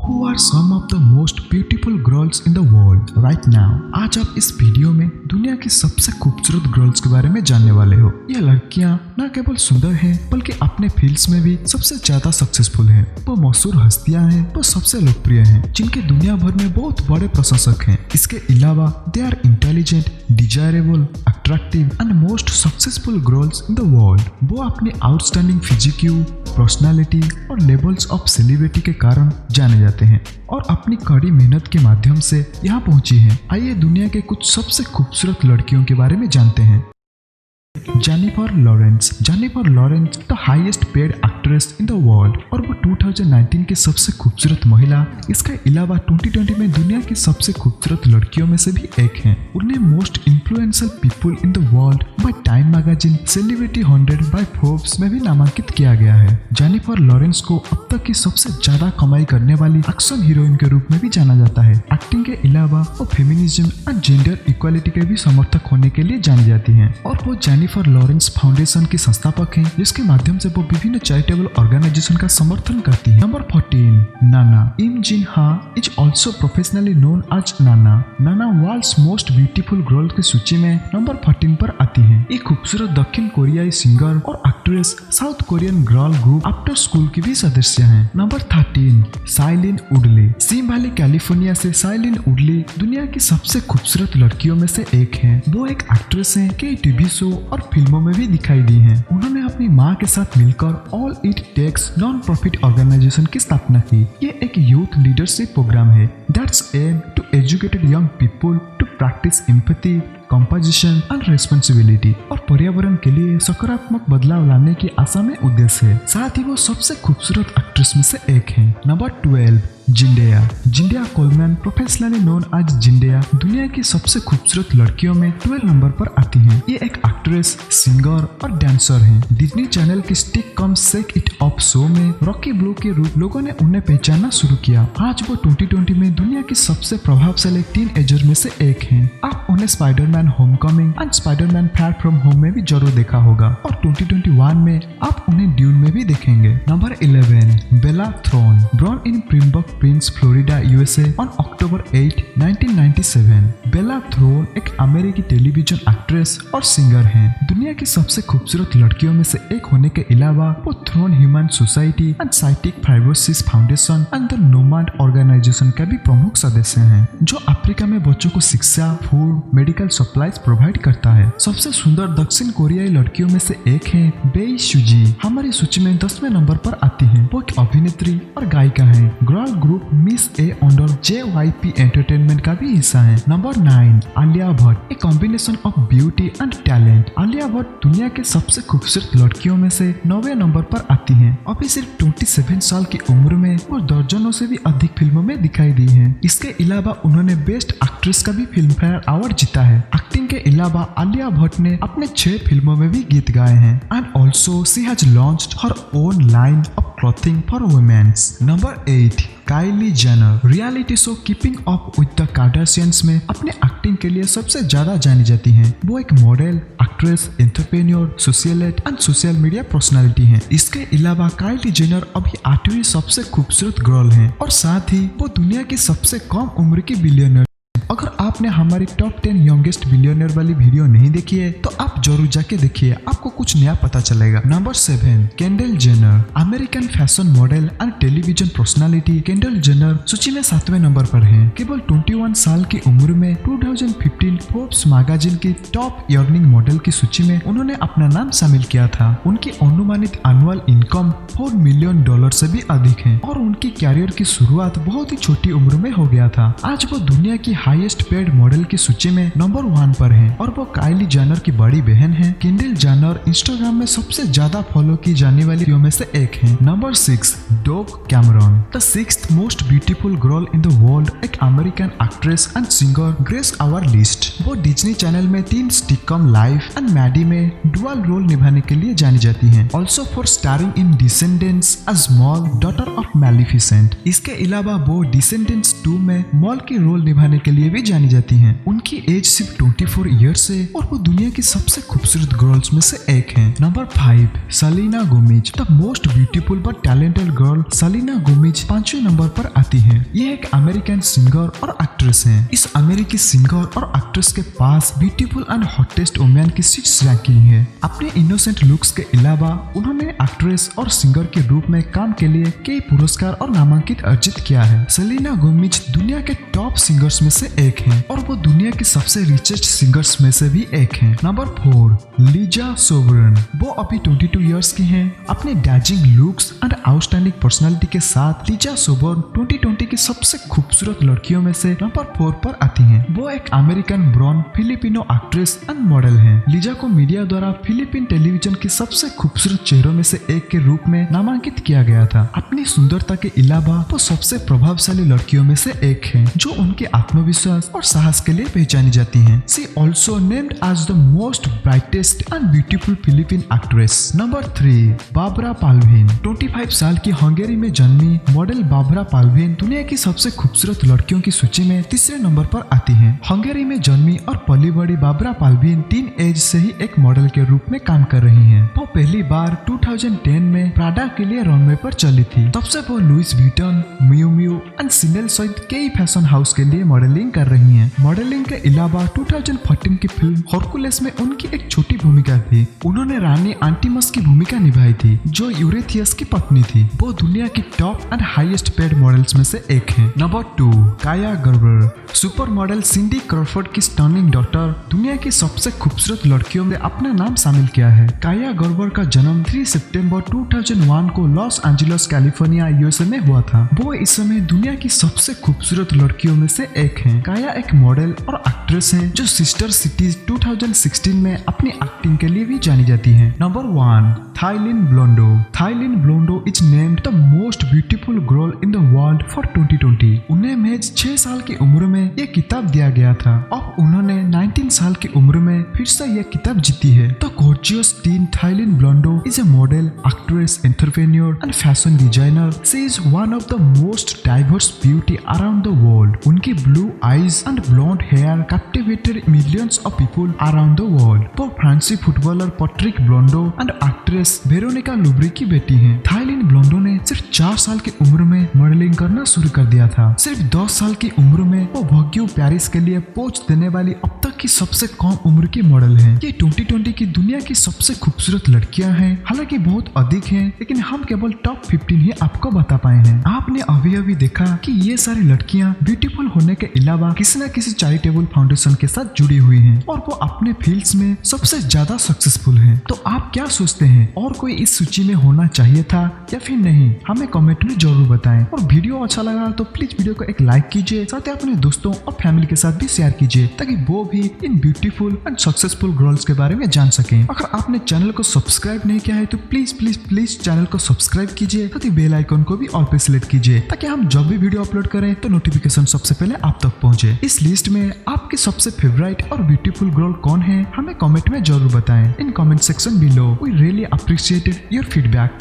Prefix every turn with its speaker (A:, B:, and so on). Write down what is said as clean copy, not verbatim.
A: Who are some of the most beautiful girls in the world right now? आज आप इस video में दुनिया की सबसे खूबसूरत गर्ल्स के बारे में जानने वाले हो। ये लड़कियां न केवल सुंदर हैं बल्कि अपने फील्ड्स में भी सबसे ज्यादा सक्सेसफुल हैं। वो मशहूर हस्तियां हैं, वो सबसे लोकप्रिय हैं, जिनके दुनिया भर में बहुत बड़े प्रशंसक हैं। इसके अलावा they are intelligent, desirable, attractive and most successful girls in the world. वो अपनी आउटस्टैंडिंग फिजिक्यू, पर्सनालिटी और लेवल्स ऑफ सेलिब्रिटी के कारण जाने जाते हैं और अपनी कड़ी मेहनत के माध्यम से यहाँ पहुंची हैं। आइए दुनिया के कुछ सबसे खूबसूरत लड़कियों के बारे में जानते हैं। Jennifer Lawrence the highest paid actress in the world और वो 2019 की सबसे खूबसूरत महिला, इसके अलावा 2020 में दुनिया की सबसे खूबसूरत लड़कियों में से भी एक हैं। उन्हें most influential people in the world by Time magazine celebrity 100 by Forbes में भी नामांकित किया गया है। जेनिफर लॉरेंस को अब तक की सबसे ज्यादा कमाई करने वाली एक्शन हीरोइन के रूप में भी जाना जाता है। एक्टिंग के अलावा वो फेमिनिज्म एंड जेंडर इक्वालिटी के भी समर्थक होने के लिए जानी जाती हैं और वो जेनिफर लॉरेंस फाउंडेशन की संस्थापक हैं, जिसके माध्यम से वो विभिन्न चैरिटेबल ऑर्गेनाइजेशन का समर्थन करती है। Number 14, Nana Im Jin ah is also professionally known as Nana world's most beautiful girl की सूची में नंबर 14 पर आती है। एक खूबसूरत दक्षिण कोरियाई सिंगर और actress south Korean girl group after school की भी सदस्य हैं। नंबर 13, साइलिन वुडले। सिम वैली कैलिफोर्निया से साइलिन वुडले दुनिया की सबसे खूबसूरत लड़कियों में से एक है। वो एक एक्ट्रेस है, कई टीवी शो और फिल्मों में भी दिखाई दी हैं। उन्होंने अपनी माँ के साथ मिलकर all it takes non profit organisation की स्थापना की। ये एक यूथ लीडरशिप प्रोग्राम है that's aim to educated young people to practice empathy, composition and responsibility और पर्यावरण के लिए सकारात्मक बदलाव लाने की आशा में उद्देश्य है। साथ ही वो सबसे खूबसूरत एक्ट्रेस में से एक है। Number 12, Zendaya Coleman professionally known as Zendaya दुनिया की सबसे खूबसूरत लड़कियों में 12 नंबर पर आती हैं। ये एक एक्ट्रेस, सिंगर और डांसर हैं। डिज्नी चैनल की stick come shake it of show में रॉकी ब्लू के रूप लोगों ने उन्हें पहचानना शुरू किया। आज वो 2020 में दुनिया की सबसे प्रभावशाली टीनएजर में से एक हैं। आप उन्हें Spiderman Homecoming and Spiderman far from home में भी जरूर देखा होगा और 2021 में आप उन्हें ड्यून में भी देखेंगे। Number 11, Bella Thorne born in Pembroke Pines, Florida, USA on October 8, 1997। Bella Thorne एक अमेरिकी टेलीविजन एक्ट्रेस और सिंगर हैं। दुनिया की सबसे खूबसूरत लड़कियों में से एक होने के अलावा वो throne human society and cystic fibrosis foundation and the nomad organisation के भी प्रमुख सदस्य हैं, जो अफ्रीका में बच्चों को शिक्षा, फूड, मेडिकल सप्लाईज प्रोवाइड करता है। सबसे सुंदर दक्षिण कोरियाई लड़कियों में से एक है बेई सुजी। हमारी सूची में 10वें नंबर पर आती है। वो एक अभिनेत्री और गायिका है। Girl group miss A under JYP entertainment का भी हिस्सा है। नंबर 9, आलिया भट्ट। एक combination of beauty and talent. Alia Bhatt दुनिया के सबसे खूबसूरत लड़कियों में से 9वें नंबर पर आती हैं। अभी सिर्फ 27 साल की उम्र में वो दर्जनों से भी अधिक फिल्मों में दिखाई दी है। इसके अलावा उन्होंने बेस्ट एक्ट्रेस का भी फिल्म फेयर अवार्ड जीता है। एक्टिंग के अलावा आलिया भट्ट ने अपने 6 फिल्मों में भी गीत गाए हैं and also she has launched her own line of clothing for women's. Number 8, Kylie Jenner. Reality show keeping up with the Kardashians में अपने एक्टिंग के लिए सबसे ज्यादा जानी जाती हैं। वो एक model, actress, entrepreneur, socialist and social media personality हैं। इसके अलावा काइली जेनर अभी 8वीं सबसे खूबसूरत गर्ल हैं और साथ ही वो दुनिया की सबसे कम उम्र की बिलियनर। अगर आपने हमारी टॉप 10 यंगेस्ट बिलियनर वाली वीडियो नहीं देखी है तो आप जरूर जाके देखिए, आपको कुछ नया पता चलेगा। Number 7, Kendall Jenner. American fashion model and television personality Kendall Jenner सूची में 7वें नंबर पर हैं। केवल 21 साल की उम्र में 2015 फोर्ब्स मैगजीन की टॉप अर्निंग मॉडल की सूची में उन्होंने अपना नाम शामिल किया था। उनकी अनुमानित एनुअल इनकम $4 मिलियन से भी अधिक है और उनकी कैरियर की शुरुआत बहुत ही छोटी उम्र में हो गया था। आज वो दुनिया की हाईएस्ट पेड मॉडल की सूची में नंबर 1 पर है और वो काइली जेनर की बड़ी बहन है। केंडल जेनर इंस्टाग्राम में सबसे ज्यादा फॉलो की जाने वाली में से एक है। Number 6, Dove Cameron. The 6th most beautiful girl in the world एक American actress and singer graces our list. वो डिज्नी चैनल में 3 सिटकॉम लाइफ एंड मैडी में डुअल रोल निभाने के लिए जानी जाती हैं। Also for starring in Descendants as small daughter of Maleficent. इसके अलावा वो डिसेंडेंट्स 2 में मॉल की रोल निभाने के लिए भी जानी जाती हैं। उनकी एज सिर्फ 24 ईयर्स है और वो दुनिया की सबसे खूबसूरत गर्ल्स में से एक हैं। Number 5, Selena Gomez. The most beautiful but talented girl girl Selena Gomez 5वें नंबर पर आती है। ये एक अमेरिकन सिंगर और एक्ट्रेस है। इस अमेरिकी सिंगर और एक्ट्रेस के पास ब्यूटीफुल एंड हॉटेस्ट वुमेन की 6 रैंकिंग है। अपने इनोसेंट लुक्स के अलावा उन्होंने एक्ट्रेस और सिंगर के रूप में काम के लिए कई पुरस्कार और नामांकित अर्जित किया है। सेलेना गोमेज दुनिया के टॉप सिंगर्स में से एक है और वो दुनिया की सबसे रिचेस्ट सिंगर्स में से भी एक है। नंबर 4, लिजा सोबरन। वो अभी 22 इयर्स की हैं। अपने डैजिंग लुक्स एंड आउटस्टैंडिंग पर्सनालिटी के साथ लिजा सोबरन 2020 की सबसे खूबसूरत लड़कियों में से नंबर 4 पर आती हैं। वो एक American born Filipino actress and model हैं। लिजा को मीडिया द्वारा फिलीपीन टेलीविजन की सबसे खूबसूरत चेहरों में से एक के रूप में नामांकित किया गया था। अपनी सुंदरता के अलावा वो सबसे प्रभावशाली लड़कियों में से एक है जो उनके आत्मविश्वास और साहस के लिए पहचानी जाती हैं। She also named as the most brightest and beautiful Philippine actress. Number 3, Barbara Palvin. 25 साल की हंगेरी में जन्मी मॉडल बार्बरा पाल्विन दुनिया की सबसे खूबसूरत लड़कियों की सूची में तीसरे नंबर पर आती है। हंगेरी में जन्मी और पली बड़ी बार्बरा पाल्विन टीन एज से ही एक मॉडल के रूप में काम कर रही हैं। वो पहली बार 2010 में प्राडा के लिए रनवे पर चली थी। तब से वो Louis Vuitton, Miu Miu and Chanel सहित कई फैशन हाउस के लिए मॉडलिंग कर रही हैं। मॉडलिंग के अलावा 2014 की फिल्म हरकुलेस में उनकी एक छोटी भूमिका थी। उन्होंने रानी आंटिमस की भूमिका निभाई थी जो यूरेथियस की पत्नी थी। वो दुनिया की top and highest paid models में से एक है। नंबर 2, काया गर्बर। सुपर मॉडल सिंडी क्रॉफोर्ड की स्टनिंग डॉटर दुनिया की सबसे खूबसूरत लड़कियों में अपना नाम शामिल किया है। काया गर्बर का जन्म 3 सितंबर 2001 को लॉस एंजलिस कैलिफोर्निया यूएसए में हुआ था। वो इस समय दुनिया की सबसे खूबसूरत लड़कियों में से एक हैं। काया एक मॉडल और एक्ट्रेस हैं जो सिस्टर सिटीज 2016 में अपनी एक्टिंग के लिए भी जानी जाती हैं। Number 1, Thylane Blondeau. Thylane Blondeau is named the most beautiful girl in the world for 2020। उन्हें महज 6 साल की उम्र में ये किताब दिया गया था। अब उन्होंने 19 साल की उम्र में फिर से यह किताब जीती है। The gorgeous teen Thylane Blondeau is a model, actress, entrepreneur and fashion designer. She is one of the most diverse beauty around the world. उनकी blue eyes and blonde hair captivated millions of people around the world. वो फ्रांसीसी footballer Patrick Blondeau and actress Veronika Loubry की बेटी हैं। थाईलिन ब्लोंडो ने सिर्फ 4 साल की उम्र में मॉडलिंग करना शुरू कर दिया था। सिर्फ 10 साल की उम्र में वो वॉग्यू पेरिस के लिए पोज देने वाली अब तक की सबसे कम उम्र की मॉडल है। ये 2020 की दुनिया की सबसे खूबसूरत लड़कियां हैं। हालांकि बहुत अधिक हैं, लेकिन हम केवल टॉप 15 ही आपको बता पाए हैं। आपने अभी देखा कि ये सारी लड़कियां ब्यूटीफुल होने के अलावा किसी न किसी चैरिटेबल फाउंडेशन के साथ जुड़ी हुई हैं और वो अपने फील्ड्स में सबसे ज्यादा सक्सेसफुल हैं। तो आप क्या सोचते हैं, और कोई इस सूची में होना चाहिए था या फिर नहीं? हमें कमेंट में जरूर बताएं। और वीडियो अच्छा लगा तो प्लीज वीडियो को एक लाइक कीजिए, साथ ही अपने दोस्तों और फैमिली के साथ भी शेयर कीजिए ताकि वो भी इन ब्यूटीफुल एंड सक्सेसफुल गर्ल्स के बारे में जान सकें। अगर आपने चैनल को सब्सक्राइब नहीं किया है तो प्लीज प्लीज प्लीज चैनल को सब्सक्राइब कीजिए, साथ ही बेल आइकन को भी ऑल पे सिलेक्ट कीजिए ताकि हम जब भी वीडियो अपलोड करें तो नोटिफिकेशन सबसे पहले आप तक पहुंचे। इस लिस्ट में आपकी सबसे फेवरेट और ब्यूटीफुल गर्ल कौन है, हमें कमेंट में जरूर बताएं in comment section below. We really appreciated your feedback.